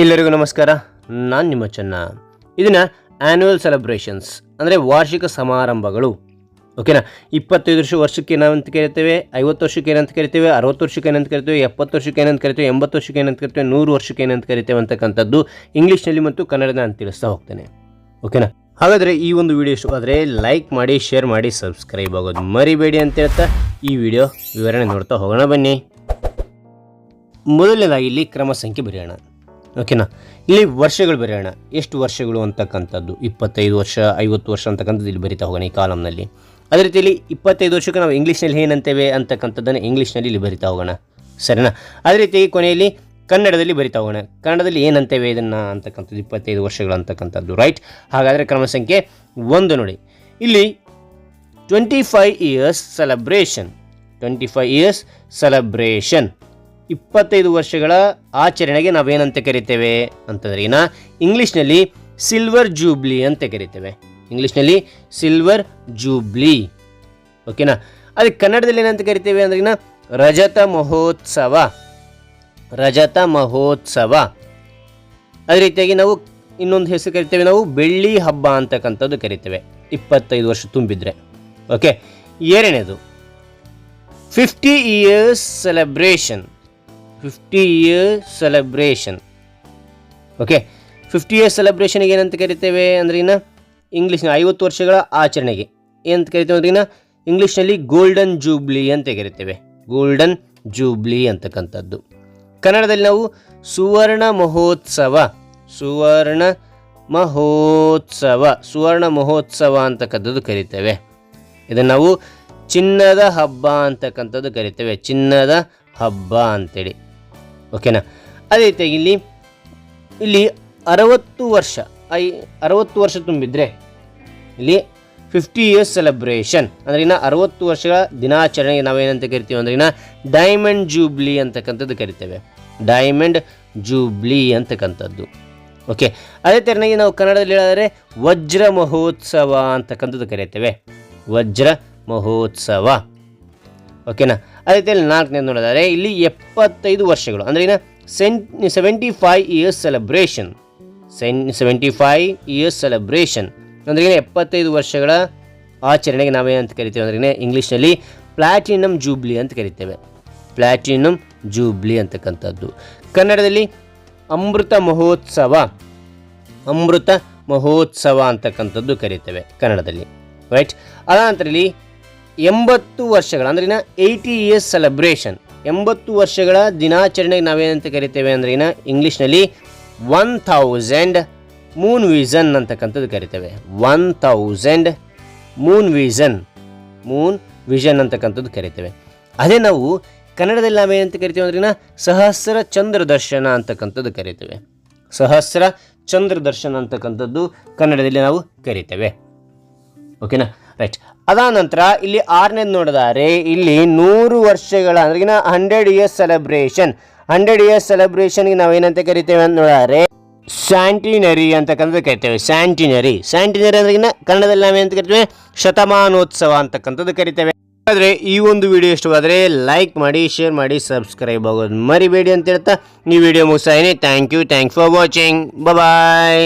ಎಲ್ಲರಿಗೂ ನಮಸ್ಕಾರ. ನಾನು ನಿಮ್ಮ ಚೆನ್ನ. ಇದನ್ನು ಆ್ಯನ್ಯುವಲ್ ಸೆಲೆಬ್ರೇಷನ್ಸ್ ಅಂದರೆ ವಾರ್ಷಿಕ ಸಮಾರಂಭಗಳು. ಓಕೆನಾ. 25 ವರ್ಷಕ್ಕೆ ಏನಂತ ಕರಿತೇವೆ, 50 ವರ್ಷಕ್ಕೆ ಏನಂತ ಕರಿತೇವೆ, 60 ವರ್ಷಕ್ಕೆ ಏನಂತ ಕರಿತೇವೆ, 70 ವರ್ಷಕ್ಕೆ ಏನಂತ ಕರಿತೇವೆ, 80 ವರ್ಷಕ್ಕೆ ಏನಂತ ಕರಿತೇವೆ, 100 ವರ್ಷಕ್ಕೆ ಏನಂತ ಕರಿತೇವೆ ಅಂತಕ್ಕಂಥದ್ದು ಇಂಗ್ಲೀಷ್ನಲ್ಲಿ ಮತ್ತು ಕನ್ನಡದ ನಾನು ತಿಳಿಸ್ತಾ ಹೋಗ್ತೇನೆ. ಓಕೆನಾ. ಹಾಗಾದರೆ ಈ ಒಂದು ವಿಡಿಯೋ ಇಷ್ಟವಾದರೆ ಲೈಕ್ ಮಾಡಿ, ಶೇರ್ ಮಾಡಿ, ಸಬ್ಸ್ಕ್ರೈಬ್ ಆಗೋದು ಮರಿಬೇಡಿ ಅಂತ ಹೇಳ್ತಾ ಈ ವಿಡಿಯೋ ವಿವರಣೆ ನೋಡ್ತಾ ಹೋಗೋಣ ಬನ್ನಿ. ಮೊದಲನೇದಾಗಿ ಇಲ್ಲಿ ಕ್ರಮ ಸಂಖ್ಯೆ ಬರೆಯೋಣ. ಓಕೆನಾ. ಇಲ್ಲಿ ವರ್ಷಗಳು ಬರೆಯೋಣ. ಎಷ್ಟು ವರ್ಷಗಳು ಅಂತಕ್ಕಂಥದ್ದು 25 ವರ್ಷ, 50 ವರ್ಷ ಅಂತಕ್ಕಂಥದ್ದು ಇಲ್ಲಿ ಬರಿತಾ ಹೋಗೋಣ ಈ ಕಾಲಮ್ನಲ್ಲಿ. ಅದೇ ರೀತಿಯಲ್ಲಿ 25 ವರ್ಷಕ್ಕೆ ನಾವು ಇಂಗ್ಲೀಷ್ನಲ್ಲಿ ಏನಂತೇವೆ ಅಂತಕ್ಕಂಥದ್ದನ್ನು ಇಂಗ್ಲೀಷ್ನಲ್ಲಿ ಇಲ್ಲಿ ಬರಿತಾ ಹೋಗೋಣ. ಸರಿನಾ. ಅದೇ ರೀತಿಯಾಗಿ ಕೊನೆಯಲ್ಲಿ ಕನ್ನಡದಲ್ಲಿ ಬರಿತಾ ಹೋಗೋಣ. ಕನ್ನಡದಲ್ಲಿ ಏನಂತೇವೆ ಇದನ್ನು ಅಂತಕ್ಕಂಥದ್ದು 25 ವರ್ಷಗಳು ಅಂತಕ್ಕಂಥದ್ದು. ರೈಟ್. ಹಾಗಾದರೆ ಕ್ರಮ ಸಂಖ್ಯೆ 1 ನೋಡಿ. ಇಲ್ಲಿ 25 years celebration. 25 years celebration 25 ವರ್ಷಗಳ ಆಚರಣೆಗೆ ನಾವೇನಂತ ಕರಿತೇವೆ ಅಂತಂದ್ರೆ ಇಂಗ್ಲೀಷ್ನಲ್ಲಿ ಸಿಲ್ವರ್ ಜೂಬ್ಲಿ ಅಂತ ಕರಿತೇವೆ. ಇಂಗ್ಲೀಷ್ನಲ್ಲಿ ಸಿಲ್ವರ್ ಜೂಬ್ಲಿ. ಓಕೆನಾ. ಅದಕ್ಕೆ ಕನ್ನಡದಲ್ಲಿ ಏನಂತ ಕರಿತೇವೆ ಅಂದ್ರೆ ರಜತ ಮಹೋತ್ಸವ. ರಜತ ಮಹೋತ್ಸವ. ಅದೇ ರೀತಿಯಾಗಿ ನಾವು ಇನ್ನೊಂದು ಹೆಸರು ಕರಿತೇವೆ, ನಾವು ಬೆಳ್ಳಿ ಹಬ್ಬ ಅಂತಕ್ಕಂಥದ್ದು ಕರಿತೇವೆ 25 ವರ್ಷ ತುಂಬಿದ್ರೆ. ಓಕೆ. ಎರಡನೇದು 50 years celebration. 50 years celebration. Okay. 50 years ಸೆಲೆಬ್ರೇಷನ್ಗೆ ಏನಂತ ಕರಿತೇವೆ ಅಂದ್ರೆ ಇಂಗ್ಲೀಷ್ನ 50 ವರ್ಷಗಳ ಆಚರಣೆಗೆ ಏನಂತ ಕರಿತೇವೆ ಅಂದ್ರೆ ಇಂಗ್ಲೀಷ್ನಲ್ಲಿ ಗೋಲ್ಡನ್ ಜೂಬ್ಲಿ ಅಂತ ಕರಿತೇವೆ. ಗೋಲ್ಡನ್ ಜೂಬ್ಲಿ ಅಂತಕ್ಕಂಥದ್ದು. ಕನ್ನಡದಲ್ಲಿ ನಾವು ಸುವರ್ಣ ಮಹೋತ್ಸವ. ಸುವರ್ಣ ಮಹೋತ್ಸವ. ಸುವರ್ಣ ಮಹೋತ್ಸವ ಅಂತಕ್ಕಂಥದ್ದು ಕರಿತೇವೆ. ಇದನ್ನು ನಾವು ಚಿನ್ನದ ಹಬ್ಬ ಅಂತಕ್ಕಂಥದ್ದು ಕರಿತೇವೆ. ಚಿನ್ನದ ಹಬ್ಬ ಅಂತೇಳಿ. ಓಕೆನಾ. ಅದೇ ರೀತಿಯಾಗಿ ಇಲ್ಲಿ 60 ವರ್ಷ ತುಂಬಿದ್ರೆ ಇಲ್ಲಿ 50 years ಸೆಲೆಬ್ರೇಷನ್ ಅಂದ್ರೆ 60 ವರ್ಷಗಳ ದಿನಾಚರಣೆಗೆ ನಾವೇನಂತ ಕರಿತೀವಿ ಅಂದ್ರೆ ಡೈಮಂಡ್ ಜೂಬ್ಲಿ ಅಂತಕ್ಕಂಥದ್ದು ಕರಿತೇವೆ. ಡೈಮಂಡ್ ಜೂಬ್ಲಿ ಅಂತಕ್ಕಂಥದ್ದು. ಓಕೆ. ಅದೇ ಥರನಾಗಿ ನಾವು ಕನ್ನಡದಲ್ಲಿ ಹೇಳಿದ್ರೆ ವಜ್ರ ಮಹೋತ್ಸವ ಅಂತಕ್ಕಂಥದ್ದು ಕರಿತೇವೆ. ವಜ್ರ ಮಹೋತ್ಸವ. ಓಕೆನಾ. ಅದೇ ರೀತಿಯಲ್ಲಿ 4ನೇದು ನೋಡಿದರೆ ಇಲ್ಲಿ 75 ವರ್ಷಗಳು ಅಂದ್ರೆ 75 years ಸೆಲೆಬ್ರೇಷನ್. 75 years ಸೆಲೆಬ್ರೇಷನ್ ಅಂದ್ರೆ 75 ವರ್ಷಗಳ ಆಚರಣೆಗೆ ನಾವೇನಂತ ಕರಿತೇವೆ ಅಂದ್ರೆ ಇಂಗ್ಲೀಷ್ನಲ್ಲಿ ಪ್ಲಾಟಿನಮ್ ಜೂಬ್ಲಿ ಅಂತ ಕರಿತೇವೆ. ಪ್ಲಾಟಿನಮ್ ಜೂಬ್ಲಿ ಅಂತಕ್ಕಂಥದ್ದು. ಕನ್ನಡದಲ್ಲಿ ಅಮೃತ ಮಹೋತ್ಸವ. ಅಮೃತ ಮಹೋತ್ಸವ ಅಂತಕ್ಕಂಥದ್ದು ಕರಿತೇವೆ ಕನ್ನಡದಲ್ಲಿ. ರೈಟ್. ಅದಾನಂತರ ಇಲ್ಲಿ 80 ವರ್ಷಗಳ ಅಂದ್ರೆ 80 years ಸೆಲೆಬ್ರೇಷನ್. 80 ವರ್ಷಗಳ ದಿನಾಚರಣೆಗೆ ನಾವೇನಂತ ಕರಿತೇವೆ ಅಂದ್ರೆ ಇಂಗ್ಲೀಷ್ನಲ್ಲಿ 1000 ಮೂನ್ ವಿಷನ್ ಅಂತಕ್ಕಂಥದ್ದು ಕರಿತೇವೆ. 1000 ಮೂನ್ ವಿಷನ್. ಮೂನ್ ವಿಷನ್ ಅಂತಕ್ಕಂಥದ್ದು ಕರಿತೇವೆ. ಅದೇ ನಾವು ಕನ್ನಡದಲ್ಲಿ ನಾವೇನಂತ ಕರಿತೇವೆ ಅಂದ್ರೆ ಸಹಸ್ರ ಚಂದ್ರ ದರ್ಶನ ಅಂತಕ್ಕಂಥದ್ದು ಕರಿತೇವೆ. ಸಹಸ್ರ ಚಂದ್ರ ದರ್ಶನ ಅಂತಕ್ಕಂಥದ್ದು ಕನ್ನಡದಲ್ಲಿ ನಾವು ಕರಿತೇವೆ. ಓಕೆನಾ. ರೈಟ್. ಅದಾದ ನಂತರ ಇಲ್ಲಿ 6ನೇದು ನೋಡಿದರೆ ಇಲ್ಲಿ 100 ವರ್ಷಗಳ ಅಂದ್ರೆ 100 years ಸೆಲೆಬ್ರೇಷನ್. 100 years ಸೆಲೆಬ್ರೇಷನ್ಗೆ ನಾವೇನಂತ ಕರಿತೇವೆ ಅಂತ ನೋಡಿದರೆ ಸ್ಯಾಂಟಿನರಿ ಅಂತಕ್ಕಂಥದ್ದು ಕರಿತೇವೆ. ಸ್ಯಾಂಟಿನರಿ. ಸ್ಯಾಂಟಿನರಿ ಅಂದ್ರೆ ಕನ್ನಡದಲ್ಲಿ ನಾವೇನಂತ ಕರಿತೇವೆ ಶತಮಾನೋತ್ಸವ ಅಂತಕ್ಕಂಥದ್ದು ಕರಿತೇವೆ. ಆದರೆ ಈ ಒಂದು ವಿಡಿಯೋ ಇಷ್ಟವಾದರೆ ಲೈಕ್ ಮಾಡಿ, ಶೇರ್ ಮಾಡಿ, ಸಬ್ಸ್ಕ್ರೈಬ್ ಆಗೋದು ಮರಿಬೇಡಿ ಅಂತ ಹೇಳ್ತಾ ಈ ವಿಡಿಯೋ ಮುಗಿಸ್ತಾ ಇದೀನಿ. Thank you for watching. Bye.